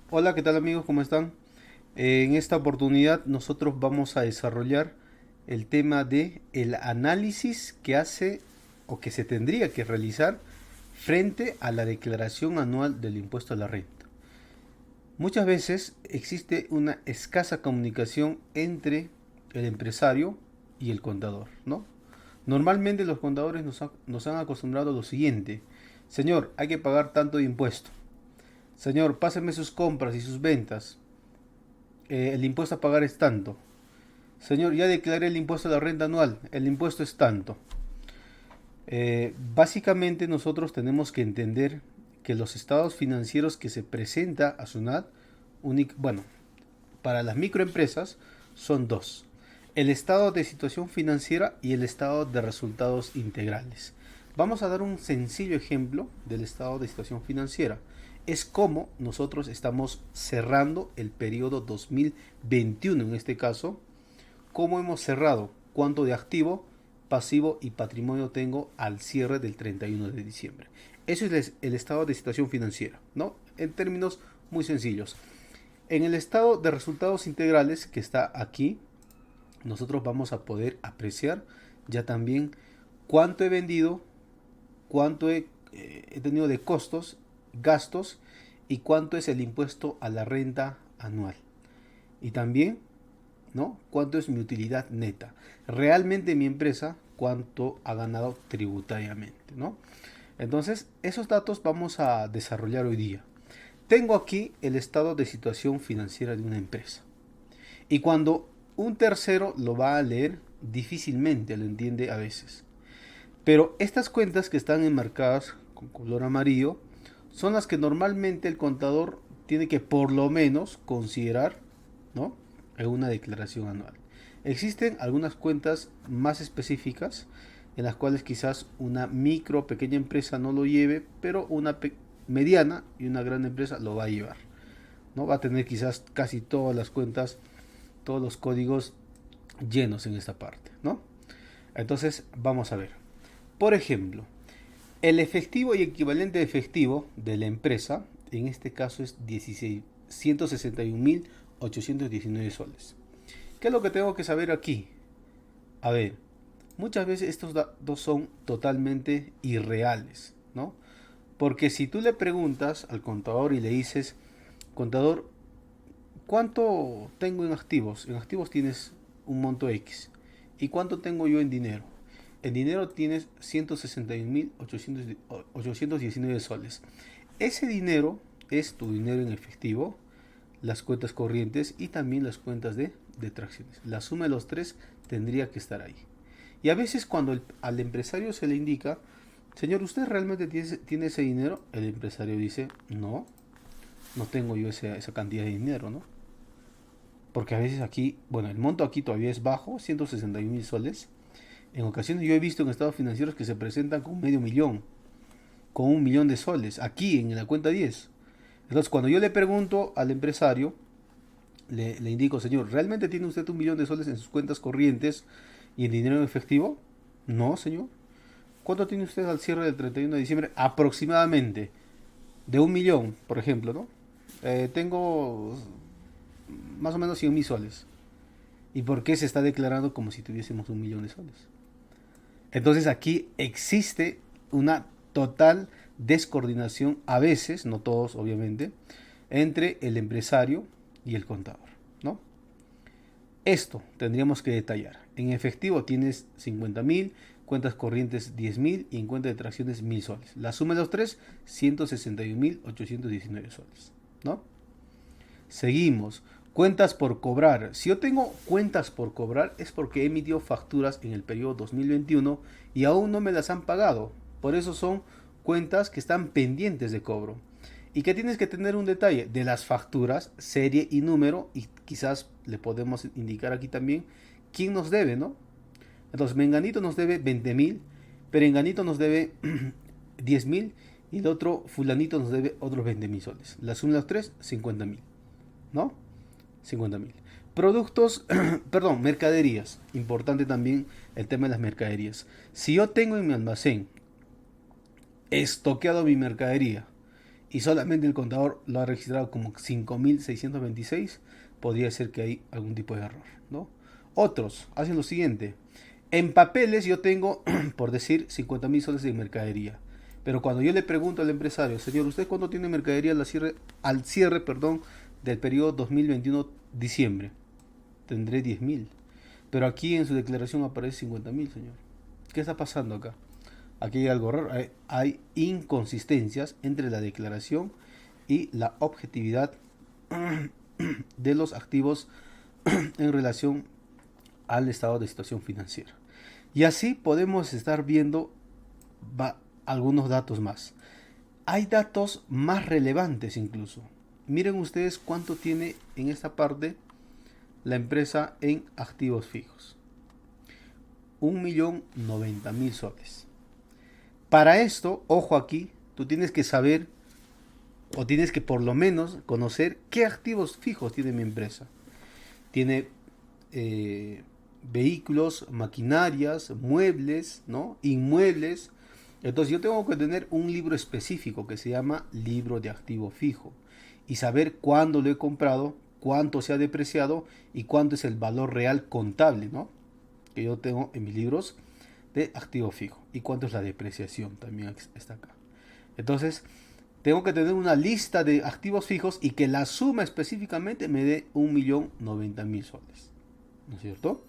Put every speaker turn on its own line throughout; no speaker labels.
Hola, ¿qué tal amigos? ¿Cómo están? En esta oportunidad nosotros vamos a desarrollar el tema de el análisis que hace o que se tendría que realizar frente a la declaración anual del impuesto a la renta. Muchas veces existe una escasa comunicación entre el empresario y el contador, ¿no? Normalmente los contadores nos han acostumbrado a lo siguiente: señor, hay que pagar tanto de impuesto. Señor, páseme sus compras y sus ventas. El impuesto a pagar es tanto. Señor, ya declaré el impuesto a la renta anual, el impuesto es tanto. Básicamente nosotros tenemos que entender que los estados financieros que se presenta a SUNAT, bueno, para las microempresas son dos: el estado de situación financiera y el estado de resultados integrales. Vamos a dar un sencillo ejemplo del estado de situación financiera. Es como nosotros estamos cerrando el periodo 2021, en este caso, cómo hemos cerrado, cuánto de activo, pasivo y patrimonio tengo al cierre del 31 de diciembre. Eso es el estado de situación financiera, ¿no? En términos muy sencillos. En el estado de resultados integrales que está aquí, nosotros vamos a poder apreciar ya también cuánto he vendido, cuánto he tenido de costos, gastos y cuánto es el impuesto a la renta anual. Y también, ¿no?, cuánto es mi utilidad neta. Realmente mi empresa, cuánto ha ganado tributariamente, ¿no? Entonces, esos datos vamos a desarrollar hoy día. Tengo aquí el estado de situación financiera de una empresa. Y cuando un tercero lo va a leer, difícilmente lo entiende a veces. Pero estas cuentas que están enmarcadas con color amarillo son las que normalmente el contador tiene que por lo menos considerar, ¿no?, en una declaración anual. Existen algunas cuentas más específicas en las cuales quizás una micro pequeña empresa no lo lleve, pero una mediana y una gran empresa lo va a llevar, ¿no? Va a tener quizás casi todas las cuentas, todos los códigos llenos en esta parte, ¿no? Entonces, vamos a ver. Por ejemplo, el efectivo y equivalente de efectivo de la empresa, en este caso es 161.819 soles. ¿Qué es lo que tengo que saber aquí? A ver, muchas veces estos datos son totalmente irreales, ¿no? Porque si tú le preguntas al contador y le dices, contador, ¿cuánto tengo en activos? En activos tienes un monto X. ¿Y cuánto tengo yo en dinero? En dinero tienes 161.819 soles. Ese dinero es tu dinero en efectivo, las cuentas corrientes y también las cuentas de detracciones. La suma de los tres tendría que estar ahí. Y a veces cuando al empresario se le indica, señor, ¿usted realmente tiene ese dinero? El empresario dice, no, no tengo yo esa cantidad de dinero, ¿no? Porque a veces aquí, bueno, el monto aquí todavía es bajo, 161.000 soles. En ocasiones yo he visto en estados financieros que se presentan con medio millón, con 1 millón de soles, aquí en la cuenta 10. Entonces, cuando yo le pregunto al empresario, le indico, señor, ¿realmente tiene usted 1 millón de soles en sus cuentas corrientes y en dinero en efectivo? No, señor. ¿Cuánto tiene usted al cierre del 31 de diciembre? Aproximadamente de 1 millón, por ejemplo, ¿no? Tengo más o menos 100.000 soles. ¿Y por qué se está declarando como si tuviésemos 1 millón de soles? Entonces aquí existe una total descoordinación, a veces, no todos obviamente, entre el empresario y el contador, ¿no? Esto tendríamos que detallar. En efectivo tienes 50.000, cuentas corrientes 10.000 y en cuenta de tracciones 1.000 soles. La suma de los tres, 161.819 soles, ¿no? Seguimos. Cuentas por cobrar. Si yo tengo cuentas por cobrar es porque he emitido facturas en el periodo 2021 y aún no me las han pagado. Por eso son cuentas que están pendientes de cobro. Y que tienes que tener un detalle de las facturas, serie y número, y quizás le podemos indicar aquí también quién nos debe, ¿no? Entonces, Menganito nos debe 20.000, Perenganito nos debe 10.000 y el otro fulanito nos debe otros 20.000 soles. La suma de los tres, 50.000, ¿no? 50.000. Productos, perdón, mercaderías. Importante también el tema de las mercaderías. Si yo tengo en mi almacén estoqueado mi mercadería y solamente el contador lo ha registrado como 5.626, podría ser que hay algún tipo de error, ¿no? Otros hacen lo siguiente. En papeles yo tengo, por decir, 50.000 soles de mercadería. Pero cuando yo le pregunto al empresario, señor, ¿usted cuándo tiene mercadería al cierre, perdón, del periodo 2021 diciembre? Tendré 10.000. Pero aquí en su declaración aparece 50.000, señor. ¿Qué está pasando acá? Aquí hay algo raro. Hay inconsistencias entre la declaración y la objetividad de los activos en relación al estado de situación financiera. Y así podemos estar viendo algunos datos más. Hay datos más relevantes incluso. Miren ustedes cuánto tiene en esta parte la empresa en activos fijos. 1.090.000 soles. Para esto, ojo aquí, tú tienes que saber o tienes que por lo menos conocer qué activos fijos tiene mi empresa. Tiene vehículos, maquinarias, muebles, ¿no? Inmuebles. Entonces yo tengo que tener un libro específico que se llama libro de activo fijo y saber cuándo lo he comprado, cuánto se ha depreciado y cuánto es el valor real contable, ¿no? Que yo tengo en mis libros de activo fijo y cuánto es la depreciación también está acá. Entonces tengo que tener una lista de activos fijos y que la suma específicamente me dé 1.090.000 soles, ¿no es cierto?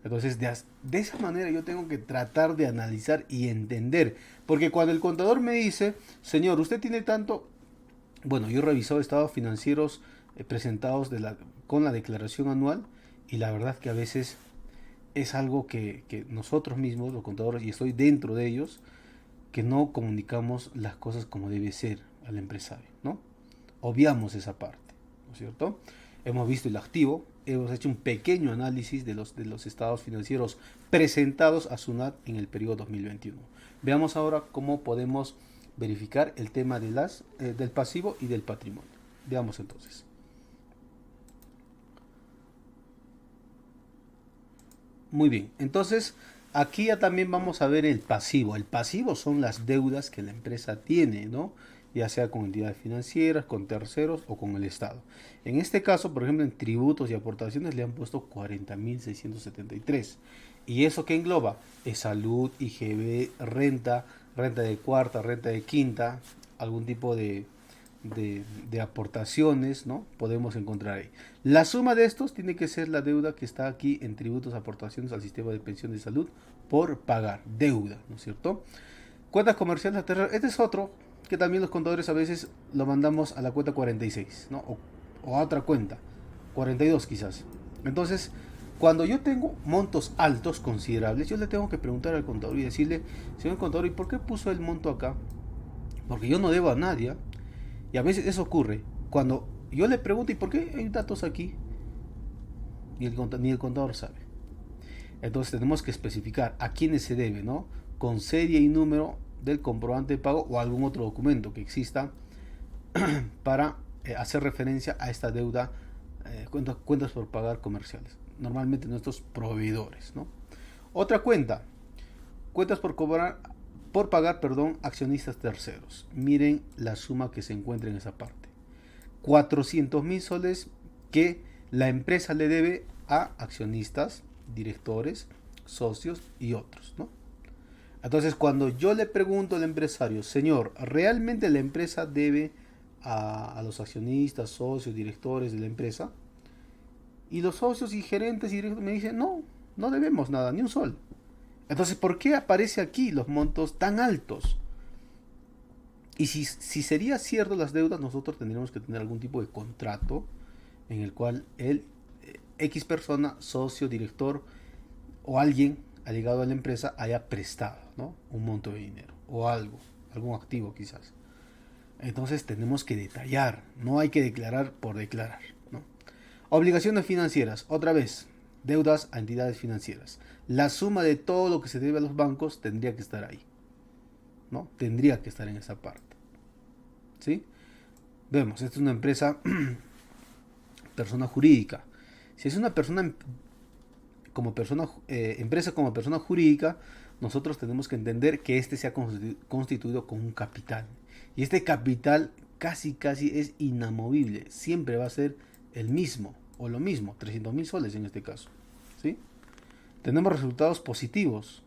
Entonces, de esa manera yo tengo que tratar de analizar y entender. Porque cuando el contador me dice, señor, usted tiene tanto. Bueno, yo he revisado estados financieros presentados con la declaración anual y la verdad que a veces es algo que nosotros mismos, los contadores, y estoy dentro de ellos, que no comunicamos las cosas como debe ser al empresario, ¿no? Obviamos esa parte, ¿no es cierto? Hemos visto el activo, hemos hecho un pequeño análisis de los estados financieros presentados a SUNAT en el periodo 2021. Veamos ahora cómo podemos verificar el tema del pasivo y del patrimonio. Veamos entonces. Muy bien, entonces aquí ya también vamos a ver el pasivo. El pasivo son las deudas que la empresa tiene, ¿no? Ya sea con entidades financieras, con terceros o con el Estado. En este caso, por ejemplo, en tributos y aportaciones le han puesto 40.673. ¿Y eso qué engloba? Es salud, IGB, renta, renta de cuarta, renta de quinta, algún tipo de aportaciones, ¿no? Podemos encontrar ahí. La suma de estos tiene que ser la deuda que está aquí en tributos, aportaciones al sistema de pensión de salud por pagar, deuda, ¿no es cierto? Cuentas comerciales, este es otro que también los contadores a veces lo mandamos a la cuenta 46, ¿no? O a otra cuenta, 42 quizás. Entonces, cuando yo tengo montos altos considerables, yo le tengo que preguntar al contador y decirle, señor contador, ¿y por qué puso el monto acá? Porque yo no debo a nadie. Y a veces eso ocurre. Cuando yo le pregunto, ¿y por qué hay datos aquí? Ni el contador sabe. Entonces tenemos que especificar a quiénes se debe, ¿no? Con serie y número del comprobante de pago o algún otro documento que exista para hacer referencia a esta deuda, cuentas por pagar comerciales. Normalmente nuestros proveedores, ¿no? Otra cuenta, cuentas por pagar, perdón, accionistas terceros. Miren la suma que se encuentra en esa parte. 400.000 soles que la empresa le debe a accionistas, directores, socios y otros, ¿no? Entonces, cuando yo le pregunto al empresario, señor, ¿realmente la empresa debe a los accionistas, socios, directores de la empresa? Y los socios y gerentes y directores me dicen, no, no debemos nada, ni un sol. Entonces, ¿por qué aparece aquí los montos tan altos? Y si sería cierto las deudas, nosotros tendríamos que tener algún tipo de contrato en el cual el X persona, socio, director o alguien allegado a la empresa haya prestado, ¿no? Un monto de dinero o algo, algún activo quizás. Entonces tenemos que detallar, no hay que declarar por declarar, ¿no? Obligaciones financieras, otra vez, deudas a entidades financieras. La suma de todo lo que se debe a los bancos tendría que estar ahí, ¿no? Tendría que estar en esa parte, ¿sí? Vemos, esta es una empresa, persona jurídica. Si es una persona empresa como persona jurídica, nosotros tenemos que entender que este se ha constituido con un capital. Y este capital, casi es inamovible. Siempre va a ser el mismo o lo mismo, 300.000 soles en este caso. ¿Sí? Tenemos resultados positivos.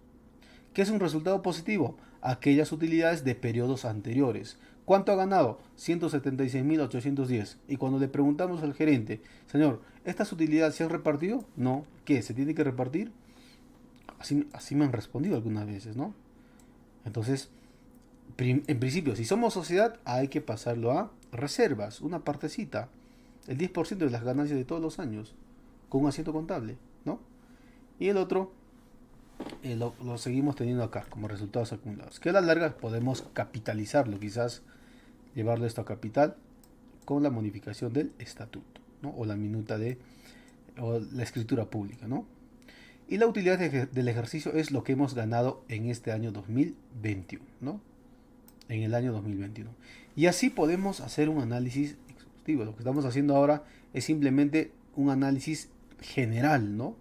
¿Qué es un resultado positivo? Aquellas utilidades de periodos anteriores. ¿Cuánto ha ganado? 176.810. Y cuando le preguntamos al gerente, señor, ¿estas utilidades se han repartido? No. ¿Qué? ¿Se tiene que repartir? Así me han respondido algunas veces, ¿no? Entonces, en principio, si somos sociedad, hay que pasarlo a reservas, una partecita, el 10% de las ganancias de todos los años, con un asiento contable, ¿no? Y el otro lo seguimos teniendo acá como resultados acumulados. Que a la larga podemos capitalizarlo, quizás llevarlo esto a capital con la modificación del estatuto, ¿no? O la minuta o la escritura pública, ¿no? Y la utilidad del ejercicio es lo que hemos ganado en este año 2021, ¿no? En el año 2021. Y así podemos hacer un análisis exhaustivo. Lo que estamos haciendo ahora es simplemente un análisis general, ¿no?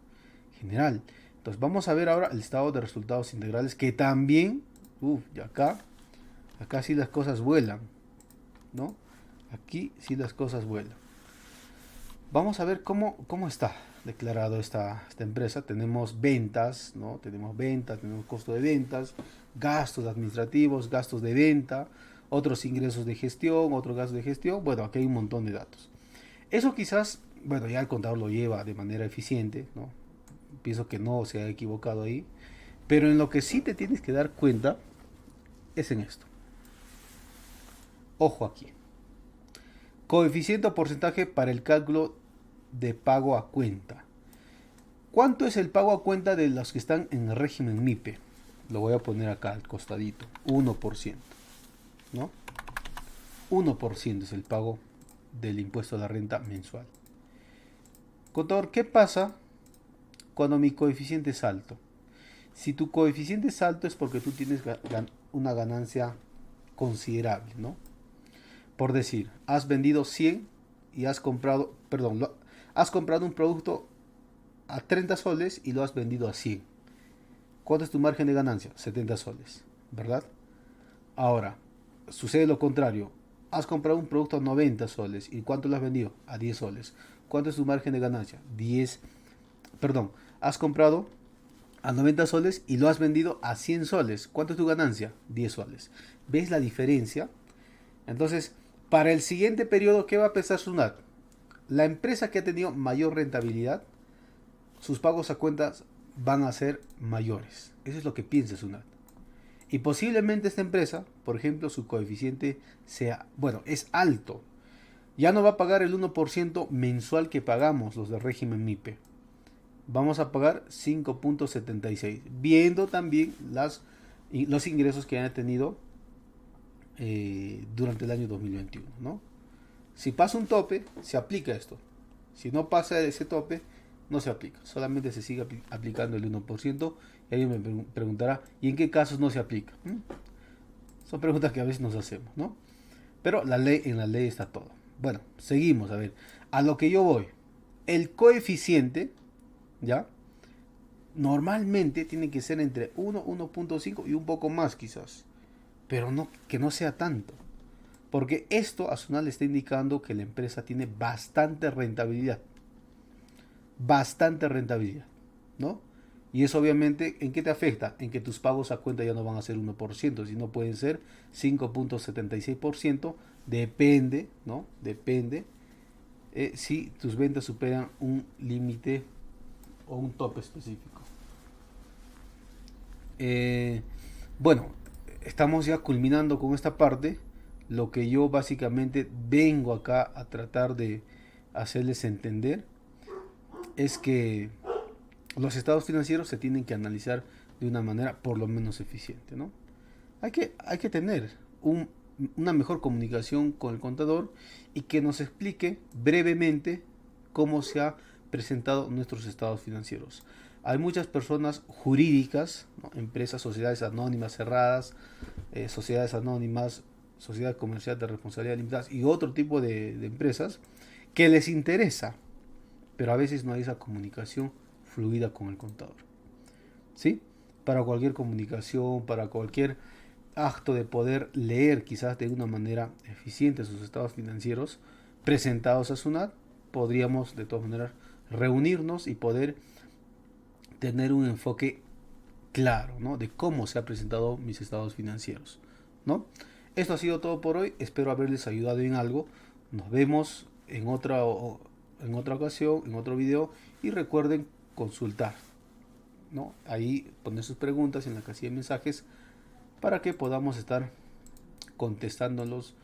General. Entonces vamos a ver ahora el estado de resultados integrales que también, y acá sí las cosas vuelan, ¿no? Aquí sí las cosas vuelan. Vamos a ver cómo está declarado esta empresa. Tenemos ventas, ¿no? Tenemos ventas, tenemos costo de ventas, gastos administrativos, gastos de venta, otros ingresos de gestión, otros gastos de gestión. Bueno, aquí hay un montón de datos. Eso quizás, bueno, ya el contador lo lleva de manera eficiente, ¿no? Pienso que no se ha equivocado ahí. Pero en lo que sí te tienes que dar cuenta es en esto. Ojo aquí. Coeficiente o porcentaje para el cálculo de pago a cuenta. ¿Cuánto es el pago a cuenta de los que están en el régimen MIPE? Lo voy a poner acá al costadito. 1%. ¿No? 1% es el pago del impuesto a la renta mensual. Contador, ¿qué pasa cuando mi coeficiente es alto? Si tu coeficiente es alto es porque tú tienes una ganancia considerable, ¿no? Por decir, has vendido 100 y has comprado un producto a 30 soles y lo has vendido a 100. ¿Cuánto es tu margen de ganancia? 70 soles, ¿verdad? Ahora, sucede lo contrario. Has comprado un producto a 90 soles y ¿cuánto lo has vendido? A 10 soles. ¿Cuánto es tu margen de ganancia? Has comprado a 90 soles y lo has vendido a 100 soles. ¿Cuánto es tu ganancia? 10 soles. ¿Ves la diferencia? Entonces, para el siguiente periodo, ¿qué va a pesar SUNAT? La empresa que ha tenido mayor rentabilidad, sus pagos a cuentas van a ser mayores. Eso es lo que piensa SUNAT. Y posiblemente esta empresa, por ejemplo, su coeficiente es alto. Ya no va a pagar el 1% mensual que pagamos los del régimen MIPE. Vamos a pagar 5.76, viendo también los ingresos que han tenido durante el año 2021, ¿no? Si pasa un tope, se aplica esto. Si no pasa ese tope, no se aplica. Solamente se sigue aplicando el 1%. Y alguien me preguntará, ¿y en qué casos no se aplica? Son preguntas que a veces nos hacemos, ¿no? Pero en la ley está todo. Bueno, seguimos, a ver. A lo que yo voy. El coeficiente, ¿ya? Normalmente tiene que ser entre 1, 1.5 y un poco más quizás. Pero no, que no sea tanto. Porque esto a SUNAT le está indicando que la empresa tiene bastante rentabilidad. Bastante rentabilidad, ¿no? Y eso obviamente, ¿en qué te afecta? En que tus pagos a cuenta ya no van a ser 1%, sino pueden ser 5.76%. Depende, ¿no? Depende si tus ventas superan un límite o un tope específico. Bueno, estamos ya culminando con esta parte. Lo que yo básicamente vengo acá a tratar de hacerles entender es que los estados financieros se tienen que analizar de una manera por lo menos eficiente, ¿no? Hay que tener una mejor comunicación con el contador y que nos explique brevemente cómo se ha presentado nuestros estados financieros. Hay muchas personas jurídicas, ¿no? Empresas, sociedades anónimas cerradas, sociedades anónimas, sociedad comercial de responsabilidad limitada y otro tipo de empresas que les interesa, pero a veces no hay esa comunicación fluida con el contador. ¿Sí? Para cualquier comunicación, para cualquier acto de poder leer quizás de una manera eficiente sus estados financieros presentados a SUNAT, podríamos de todas maneras reunirnos y poder tener un enfoque claro, ¿no? De cómo se han presentado mis estados financieros, ¿no? Esto ha sido todo por hoy. Espero haberles ayudado en algo. Nos vemos en otra ocasión, en otro video. Y recuerden consultar, ¿no? Ahí poner sus preguntas en la casilla de mensajes para que podamos estar contestándolos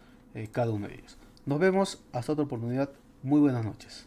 cada uno de ellos. Nos vemos hasta otra oportunidad. Muy buenas noches.